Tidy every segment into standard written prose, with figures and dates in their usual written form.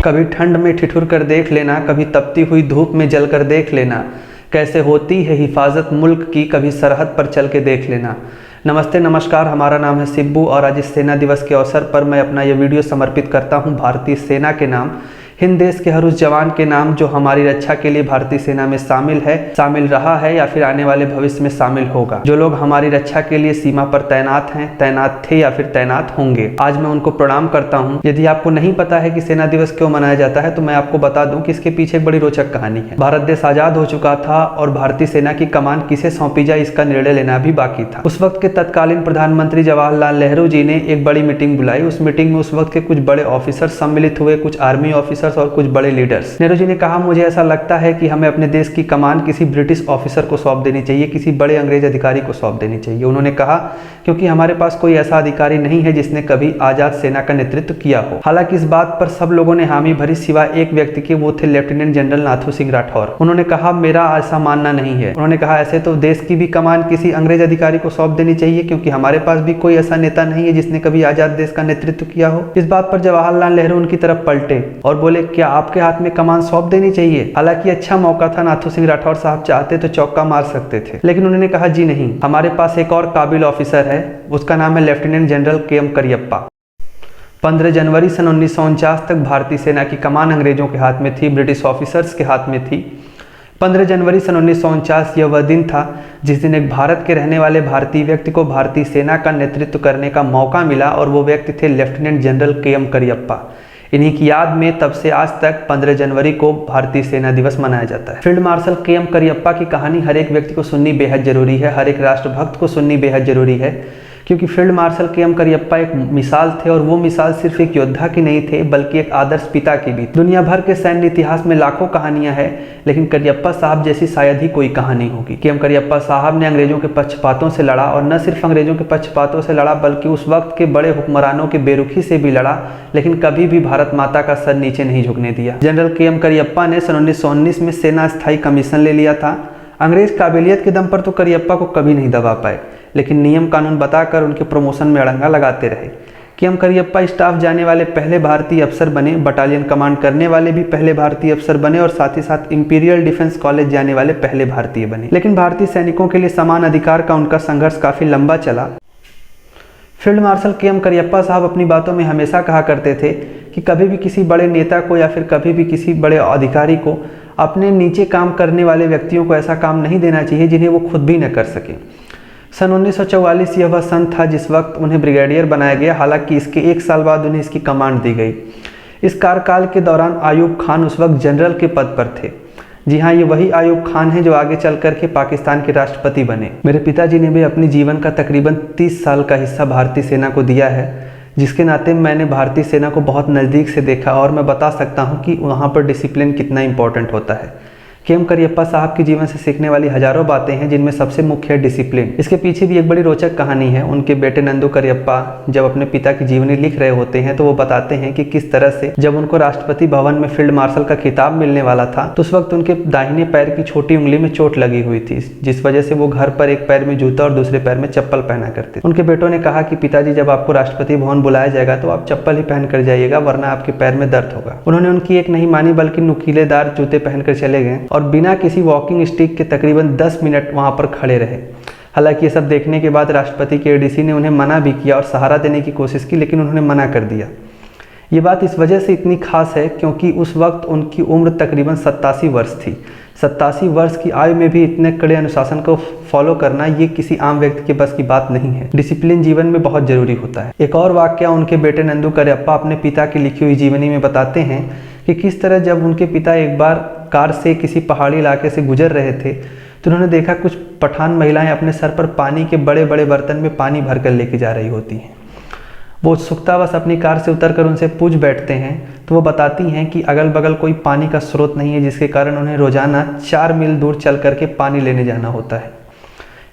कभी ठंड में ठिठुर कर देख लेना, कभी तपती हुई धूप में जल कर देख लेना, कैसे होती है हिफाजत मुल्क की, कभी सरहद पर चल के देख लेना। नमस्ते नमस्कार, हमारा नाम है सिब्बू और आज इस सेना दिवस के अवसर पर मैं अपना यह वीडियो समर्पित करता हूं भारतीय सेना के नाम, हिंद देश के हर उस जवान के नाम जो हमारी रक्षा के लिए भारतीय सेना में शामिल है, शामिल रहा है या फिर आने वाले भविष्य में शामिल होगा। जो लोग हमारी रक्षा के लिए सीमा पर तैनात हैं, तैनात थे या फिर तैनात होंगे, आज मैं उनको प्रणाम करता हूं। यदि आपको नहीं पता है कि सेना दिवस क्यों मनाया जाता है तो मैं आपको बता दूं कि इसके पीछे एक बड़ी रोचक कहानी है। भारत देश आजाद हो चुका था और भारतीय सेना की कमान किसे सौंपी जाए इसका निर्णय लेना भी बाकी था। उस वक्त के तत्कालीन प्रधानमंत्री जवाहरलाल नेहरू जी ने एक बड़ी मीटिंग बुलाई। उस मीटिंग में उस वक्त के कुछ बड़े ऑफिसर सम्मिलित हुए, कुछ आर्मी ऑफिसर्स और कुछ बड़े लीडर्स। नेहरू जी ने कहा, मुझे ऐसा लगता है कि हमें अपने देश की कमान किसी ब्रिटिश ऑफिसर को सौंप देनी चाहिए, किसी बड़े अंग्रेज अधिकारी को सौंप देनी चाहिए। उन्होंने कहा क्योंकि हमारे पास कोई ऐसा अधिकारी नहीं है जिसने कभी आजाद सेना का नेतृत्व किया हो। हालांकि इस बात पर सब लोगों ने हामी भरी सिवाय एक व्यक्ति के, वो थे लेफ्टिनेंट जनरल नाथू सिंह राठौर। उन्होंने कहा मेरा ऐसा मानना नहीं है। उन्होंने कहा ऐसे तो देश की भी कमान किसी अंग्रेज अधिकारी को सौंप देनी चाहिए क्योंकि हमारे पास भी कोई ऐसा नेता नहीं है जिसने कभी आजाद देश का नेतृत्व किया हो। इस बात पर जवाहरलाल नेहरू उनकी तरफ पलटे और बोले, क्या आपके हाथ में कमान सौंप देनी चाहिए? हालांकि अच्छा मौका था, नाथू सिंह राठौर साहब चाहते तो चौका मार सकते थे, लेकिन उन्होंने कहा जी नहीं, हमारे पास एक और काबिल ऑफिसर है, उसका नाम है लेफ्टिनेंट जनरल के.एम. करियप्पा। 15 जनवरी सन 1949 तक भारतीय सेना की कमान अंग्रेजों के हाथ में थी, ब्रिटिश ऑफिसर्स के हाथ में थी। 15 जनवरी सन 1949 यह वह दिन था जिस दिन एक भारत के रहने वाले भारतीय व्यक्ति को भारतीय सेना का नेतृत्व करने का मौका मिला और वो व्यक्ति थे लेफ्टिनेंट जनरल के.एम. करियप्पा। इन्हीं की याद में तब से आज तक 15 जनवरी को भारतीय सेना दिवस मनाया जाता है। Field marshal KM. करियप्पा की कहानी हर एक व्यक्ति को सुननी बेहद जरूरी है, हर एक राष्ट्रभक्त को सुननी बेहद जरूरी है, क्योंकि फील्ड मार्शल के.एम. करियप्पा एक मिसाल थे और वो मिसाल सिर्फ एक योद्धा की नहीं थे बल्कि एक आदर्श पिता की भी। दुनिया भर के सैन्य इतिहास में लाखों कहानियां हैं, लेकिन करियप्पा साहब जैसी शायद ही कोई कहानी होगी। के.एम. करियप्पा साहब ने अंग्रेजों के पक्षपातों से लड़ा और न सिर्फ अंग्रेजों के पक्षपातों से लड़ा बल्कि उस वक्त के बड़े हुक्मरानों के बेरुखी से भी लड़ा, लेकिन कभी भी भारत माता का सर नीचे नहीं झुकने दिया। General KM. करियप्पा ने सन 1919 में सेना स्थायी कमीशन ले लिया था। अंग्रेज काबिलियत के दम पर तो करियप्पा को कभी नहीं दबा पाए, लेकिन नियम कानून बताकर उनके प्रमोशन में अड़ंगा लगाते रहे। के.एम. करियप्पा स्टाफ जाने वाले पहले भारतीय अफसर बने, बटालियन कमांड करने वाले भी पहले भारतीय अफसर बने और साथ ही साथ इंपीरियल डिफेंस कॉलेज जाने वाले पहले भारतीय बने। लेकिन भारतीय सैनिकों के लिए समान अधिकार का उनका संघर्ष काफी लंबा चला। Field marshal KM. करियप्पा साहब अपनी बातों में हमेशा कहा करते थे कि कभी भी किसी बड़े नेता को या फिर कभी भी किसी बड़े अधिकारी को अपने नीचे काम करने वाले व्यक्तियों को ऐसा काम नहीं देना चाहिए जिन्हें वो खुद भी न कर सके। सन 1944 यह वह सन था जिस वक्त उन्हें ब्रिगेडियर बनाया गया। हालांकि इसके एक साल बाद उन्हें इसकी कमांड दी गई। इस कार्यकाल के दौरान आयूब खान उस वक्त जनरल के पद पर थे। जी हाँ, ये वही आयूब खान है जो आगे चल करके पाकिस्तान के राष्ट्रपति बने। मेरे पिताजी ने भी अपने जीवन का तकरीबन 30 साल का हिस्सा भारतीय सेना को दिया है, जिसके नाते मैंने भारतीय सेना को बहुत नज़दीक से देखा और मैं बता सकता हूँ कि वहाँ पर डिसिप्लिन कितना इंपॉर्टेंट होता है। के.एम. करियप्पा साहब के जीवन से सीखने वाली हजारों बातें हैं, जिनमें सबसे मुख्य है डिसिप्लिन। इसके पीछे भी एक बड़ी रोचक कहानी है। उनके बेटे नंदू करियप्पा जब अपने पिता की जीवनी लिख रहे होते हैं तो वो बताते हैं कि किस तरह से जब उनको राष्ट्रपति भवन में फील्ड मार्शल का खिताब मिलने वाला था तो उस वक्त उनके दाहिने पैर की छोटी उंगली में चोट लगी हुई थी, जिस वजह से वो घर पर एक पैर में जूता और दूसरे पैर में चप्पल पहना करते। उनके बेटों ने कहा कि पिताजी, जब आपको राष्ट्रपति भवन बुलाया जाएगा तो आप चप्पल ही पहन कर जाइएगा, वरना आपके पैर में दर्द होगा। उन्होंने उनकी एक नहीं मानी बल्कि नुकीलेदार जूते पहनकर चले गए और बिना किसी वॉकिंग स्टिक के तकरीबन 10 मिनट वहां पर खड़े रहे। हालांकि ये सब देखने के बाद राष्ट्रपति के एडीसी ने उन्हें मना भी किया और सहारा देने की कोशिश की, लेकिन उन्होंने मना कर दिया। ये बात इस वजह से इतनी खास है क्योंकि उस वक्त उनकी उम्र तकरीबन 87 वर्ष थी। 87 वर्ष की आयु में भी इतने कड़े अनुशासन को फॉलो करना ये किसी आम व्यक्ति के बस की बात नहीं है। डिसिप्लिन जीवन में बहुत जरूरी होता है। एक और वाकया उनके बेटे नंदू करियप्पा अपने पिता की लिखी हुई जीवनी में बताते हैं कि किस तरह जब उनके पिता एक बार कार से किसी पहाड़ी इलाके से गुजर रहे थे तो उन्होंने देखा कुछ पठान महिलाएं अपने सर पर पानी के बड़े बड़े बर्तन में पानी भरकर लेके जा रही होती हैं। वो उत्सुकतावश अपनी कार से उतरकर उनसे पूछ बैठते हैं तो वो बताती हैं कि अगल बगल कोई पानी का स्रोत नहीं है, जिसके कारण उन्हें रोजाना 4 मील दूर चल करके पानी लेने जाना होता है।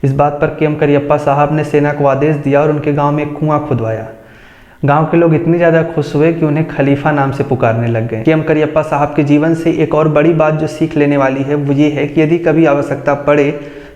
इस बात पर के.एम. करियप्पा साहब ने सेना को आदेश दिया और उनके गांव में एक कुआं खुदवाया। गांव के लोग इतने ज़्यादा खुश हुए कि उन्हें खलीफा नाम से पुकारने लग गए। के.एम. करियप्पा साहब के जीवन से एक और बड़ी बात जो सीख लेने वाली है वो ये है कि यदि कभी आवश्यकता पड़े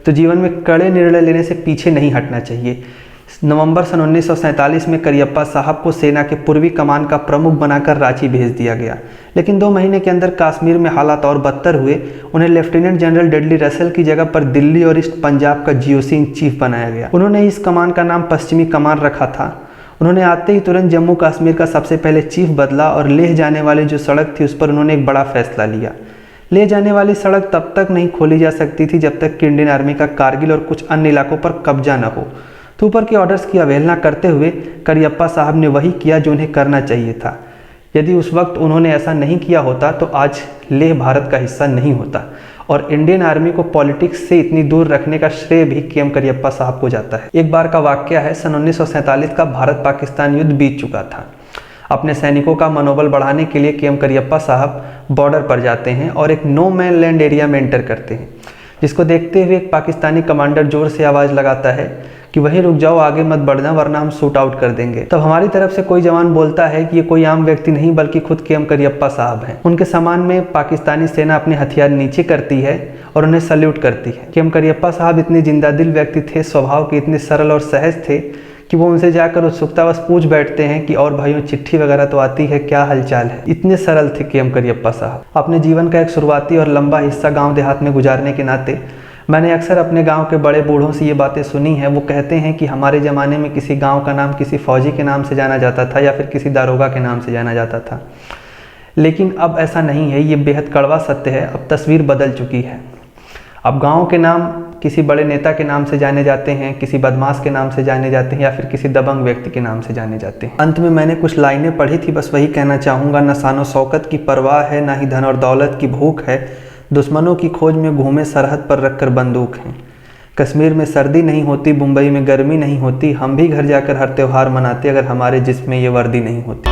तो जीवन में कड़े निर्णय लेने से पीछे नहीं हटना चाहिए। नवंबर सन 1947 में करियप्पा साहब को सेना के पूर्वी कमान का प्रमुख बनाकर रांची भेज दिया गया, लेकिन 2 महीने के अंदर कश्मीर में हालात और बदतर हुए। उन्हें लेफ्टिनेंट जनरल डेडली रसेल की जगह पर दिल्ली और ईस्ट पंजाब का जीओसी इन चीफ बनाया गया। उन्होंने इस कमान का नाम पश्चिमी कमान रखा था। उन्होंने आते ही तुरंत जम्मू कश्मीर का सबसे पहले चीफ बदला और लेह जाने वाली जो सड़क थी उस पर उन्होंने एक बड़ा फैसला लिया। ले जाने वाली सड़क तब तक नहीं खोली जा सकती थी जब तक कि इंडियन आर्मी का कारगिल और कुछ अन्य इलाकों पर कब्जा न हो। तो ऊपर के ऑर्डर्स की अवहेलना करते हुए करियप्पा साहब ने वही किया जो उन्हें करना चाहिए था। यदि उस वक्त उन्होंने ऐसा नहीं किया होता तो आज लेह भारत का हिस्सा नहीं होता और इंडियन आर्मी को पॉलिटिक्स से इतनी दूर रखने का श्रेय भी केएम करियप्पा साहब को जाता है। एक बार का वाकया है, सन 1947 का भारत पाकिस्तान युद्ध बीत चुका था। अपने सैनिकों का मनोबल बढ़ाने के लिए केएम करियप्पा साहब बॉर्डर पर जाते हैं और एक नो मैन लैंड एरिया में एंटर करते हैं, जिसको देखते हुए एक पाकिस्तानी कमांडर जोर से आवाज़ लगाता है कि वहीं रुक जाओ, आगे मत बढ़ना वरना हम शूट आउट कर देंगे। तब हमारी तरफ से कोई जवान बोलता है कि ये कोई आम व्यक्ति नहीं बल्कि खुद केएम करियप्पा साहब हैं। उनके सामान में पाकिस्तानी सेना अपने हथियार नीचे करती है और उन्हें सल्यूट करती है। केएम करियप्पा साहब इतने जिंदादिल व्यक्ति थे, स्वभाव के इतने सरल और सहज थे कि वो उनसे जाकर उत्सुकतावश पूछ बैठते हैं कि और भाइयों चिट्ठी वगैरह तो आती है, क्या हालचाल है। इतने सरल थे केएम करियप्पा साहब। अपने जीवन का एक शुरुआती और लंबा हिस्सा गांव देहात में गुजारने के नाते मैंने अक्सर अपने गांव के बड़े बूढ़ों से ये बातें सुनी हैं। वो कहते हैं कि हमारे ज़माने में किसी गांव का नाम किसी फौजी के नाम से जाना जाता था या फिर किसी दारोगा के नाम से जाना जाता था, लेकिन अब ऐसा नहीं है। ये बेहद कड़वा सत्य है। अब तस्वीर बदल चुकी है। अब गाँव के नाम किसी बड़े नेता के नाम से जाने जाते हैं, किसी बदमाश के नाम से जाने जाते हैं या फिर किसी दबंग व्यक्ति के नाम से जाने जाते हैं। अंत में मैंने कुछ लाइनें पढ़ी थी, बस वही कहना चाहूँगा। न शानो शौकत की परवाह है, ना ही धन और दौलत की भूख है, दुश्मनों की खोज में घूमे सरहद पर रखकर बंदूक हैं। कश्मीर में सर्दी नहीं होती, मुंबई में गर्मी नहीं होती, हम भी घर जाकर हर त्यौहार मनाते अगर हमारे जिस्म में ये वर्दी नहीं होती।